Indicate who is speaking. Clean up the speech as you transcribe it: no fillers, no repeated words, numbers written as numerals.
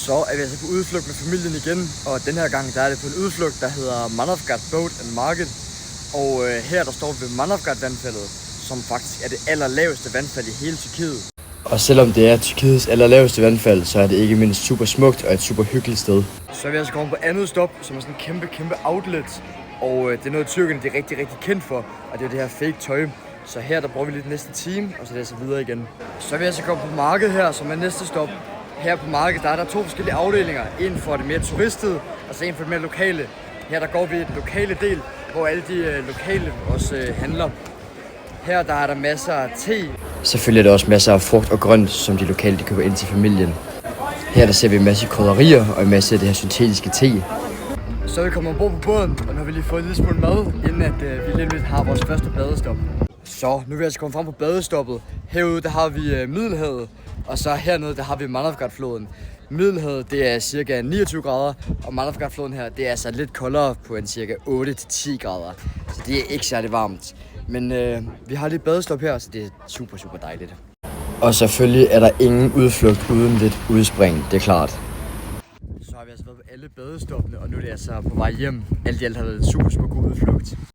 Speaker 1: Så er vi altså på udflugt med familien igen, og den her gang der er det på en udflugt, der hedder Manavgat Boat and Market. Og her der står vi ved Manavgat vandfaldet, som faktisk er det allerlaveste vandfald i hele Tyrkiet. Og selvom det er Tyrkiets allerlaveste vandfald, så er det ikke mindst super smukt og et super hyggeligt sted. Så er vi altså kommet på andet stop, som er sådan en kæmpe outlet. Og det er noget tyrkerne de er rigtig kendt for, og det er det her fake tøj. Så her der bruger vi lige den næste time, og så er det altså videre igen. Så er vi altså kommet på markedet her, som er næste stop. Her på markedet der er der to forskellige afdelinger. En for det mere turistede, og så en for det mere lokale. Her der går vi i den lokale del, hvor alle de lokale også handler. Her der er der masser af te. Selvfølgelig er der også masser af frugt og grønt, som de lokale de køber ind til familien. Her der ser vi en masse krydderier og en masse af det her syntetiske te. Så er vi kommet ombord på båden, og nu har vi lige fået en lille smule mad, inden at vi lidt har vores første badestop. Så nu er vi altså kommet frem på badestoppet. Herude der har vi Middelhavet, og så hernede der har vi Manavgat-floden. Middelhavet det er cirka 29 grader, og Manavgat-floden her det er altså lidt koldere på en cirka 8-10 grader. Så det er ikke særlig varmt. Men vi har lige badestop her, så det er super dejligt. Og selvfølgelig er der ingen udflugt uden lidt udspring, det er klart. Så har vi altså været på alle badestoppene, og nu er det altså på vej hjem. Alt i alt har det været en super god udflugt.